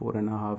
4.5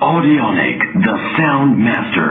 Audionic, the sound master.